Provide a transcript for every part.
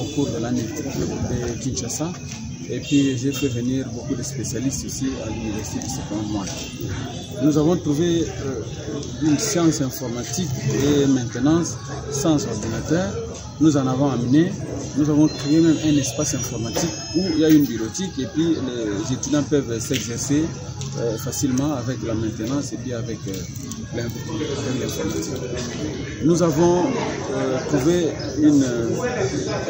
au cours de l'année de Kinshasa. Et puis j'ai fait venir beaucoup de spécialistes ici à l'université de Seconde. Nous avons trouvé une science informatique et maintenance sans ordinateur. Nous en avons amené. Nous avons créé même un espace informatique où il y a une bureautique et puis les étudiants peuvent s'exercer facilement avec la maintenance et puis avec l'informatique. Nous avons trouvé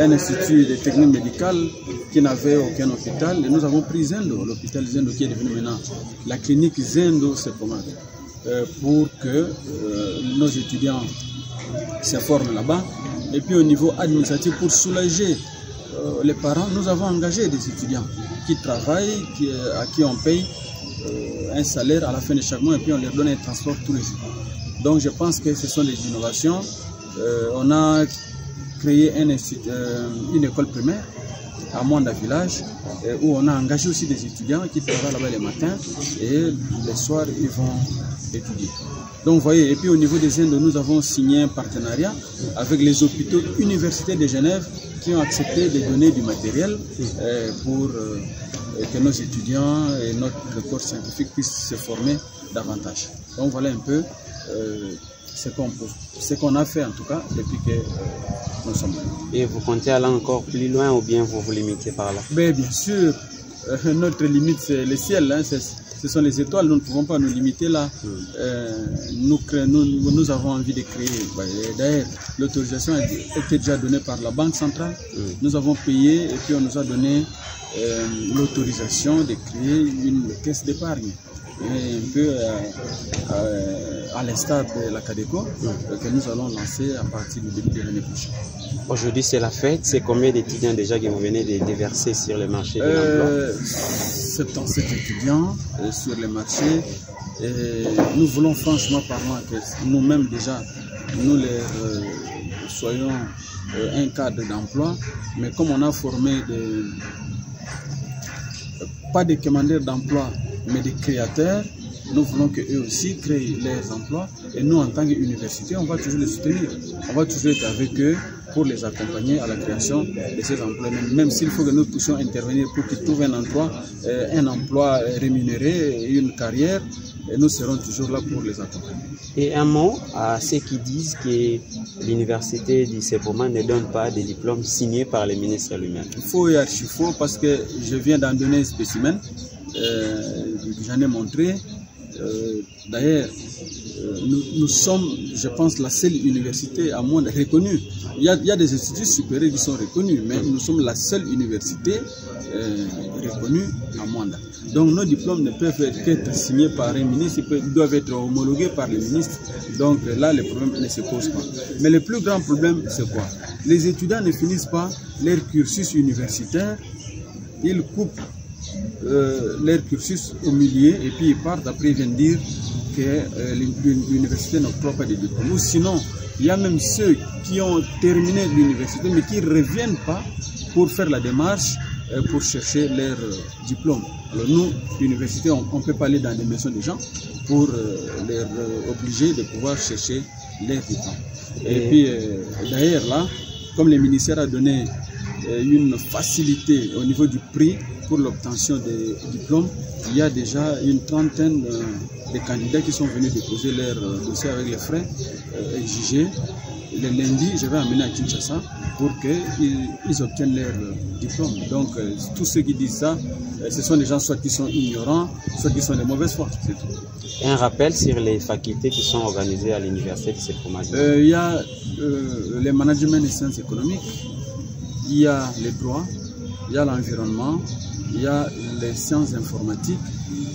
un institut de technique médicale qui n'avait aucun hôpital et nous avons pris Zendo, l'hôpital Zendo qui est devenu maintenant la clinique Zendo Sepomade, pour que nos étudiants se forment là-bas. Et puis au niveau administratif, pour soulager les parents, nous avons engagé des étudiants qui travaillent, à qui on paye un salaire à la fin de chaque mois et puis on leur donne un transport tous les jours. Donc je pense que ce sont des innovations. On a créé une école primaire à Mwanda Village où on a engagé aussi des étudiants qui travaillent là-bas les matins et les soirs ils vont étudier. Donc vous voyez, et puis au niveau des Indes, nous avons signé un partenariat avec les hôpitaux universitaires de Genève qui ont accepté de donner du matériel pour que nos étudiants et notre corps scientifique puissent se former davantage. Donc voilà un peu ce qu'on a fait en tout cas depuis que nous sommes là. Et vous comptez aller encore plus loin ou bien vous vous limitez par là? Bien sûr, notre limite c'est le ciel, hein, ce sont les étoiles, nous ne pouvons pas nous limiter là. Nous avons envie de créer. D'ailleurs, l'autorisation a été déjà donnée par la Banque centrale. Nous avons payé et puis on nous a donné l'autorisation de créer une caisse d'épargne. Un peu à l'instar de la Cadeco que nous allons lancer à partir du début de l'année prochaine. Aujourd'hui c'est la fête, c'est combien d'étudiants déjà que vous venez de déverser sur le marché de l'emploi? 77 étudiants sur le marché. Et nous voulons franchement parlant que nous-mêmes déjà, nous soyons un cadre d'emploi, mais comme on a formé pas des commandeurs d'emploi, mais des créateurs, nous voulons qu'eux aussi créent leurs emplois et nous en tant qu'université, on va toujours les soutenir, on va toujours être avec eux pour les accompagner à la création de ces emplois, même s'il faut que nous puissions intervenir pour qu'ils trouvent un emploi rémunéré et une carrière, et nous serons toujours là pour les accompagner. Et un mot à ceux qui disent que l'université du Sepoma ne donne pas de diplôme signé par le ministre lui-même. Faux et archi faux, parce que je viens d'en donner un spécimen, j'en ai montré. D'ailleurs, nous sommes, je pense, la seule université à Mwanda reconnue. Il y a des instituts supérieurs qui sont reconnus, mais nous sommes la seule université reconnue à Mwanda. Donc nos diplômes ne peuvent qu'être signés par un ministre, ils doivent être homologués par le ministre. Donc là, le problème ne se pose pas. Mais le plus grand problème, c'est quoi? Les étudiants ne finissent pas leur cursus universitaire, ils coupent leur cursus au milieu et puis ils partent, après ils viennent dire que l'université n'octroie pas de diplôme. Ou sinon, il y a même ceux qui ont terminé l'université mais qui ne reviennent pas pour faire la démarche pour chercher leur diplôme. Alors nous, l'université, on ne peut pas aller dans les maisons des gens pour les obliger de pouvoir chercher leur diplôme. Et puis d'ailleurs là, comme le ministère a donné une facilité au niveau du prix pour l'obtention des diplômes, il y a déjà une trentaine de candidats qui sont venus déposer leur dossier avec les frais exigés. Le lundi, je vais amener à Kinshasa pour qu'ils obtiennent leur diplôme. Donc, tous ceux qui disent ça, ce sont des gens soit qui sont ignorants, soit qui sont de mauvaise foi. C'est tout. Et un rappel sur les facultés qui sont organisées à l'université de Sepoma. Il y a le management des sciences économiques, il y a les droits, il y a l'environnement, il y a les sciences informatiques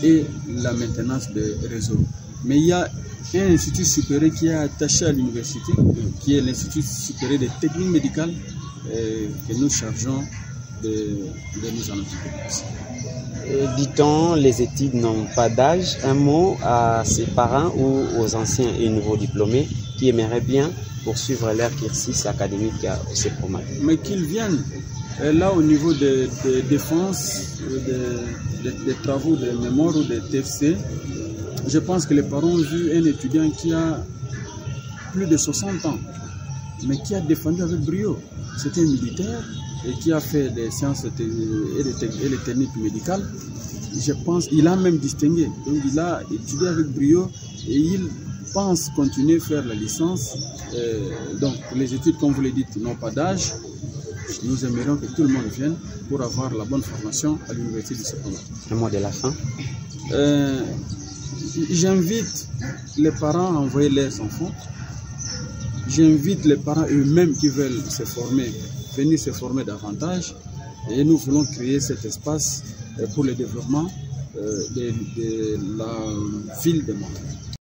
et la maintenance des réseaux. Mais il y a un institut supérieur qui est attaché à l'université, qui est l'Institut supérieur des techniques médicales que nous chargeons de nous en occuper. Dit-on, les études n'ont pas d'âge. Un mot à ses parents ou aux anciens et nouveaux diplômés qui aimeraient bien poursuivre leur cursus académique au Sepoma. Mais qu'ils viennent. Là, au niveau des défenses, des travaux de mémoire ou des TFC, je pense que les parents ont vu un étudiant qui a plus de 60 ans. mais qui a défendu avec brio. C'était un militaire et qui a fait des sciences et les techniques médicales. Je pense qu'il a même distingué. Donc il a étudié avec brio et il pense continuer à faire la licence. Donc les études, comme vous le dites, n'ont pas d'âge. Nous aimerions que tout le monde vienne pour avoir la bonne formation à l'université du secondaire. Un mot de la fin. J'invite les parents à envoyer leurs enfants. J'invite les parents eux-mêmes qui veulent se former, venir se former davantage. Et nous voulons créer cet espace pour le développement de la ville de Montréal.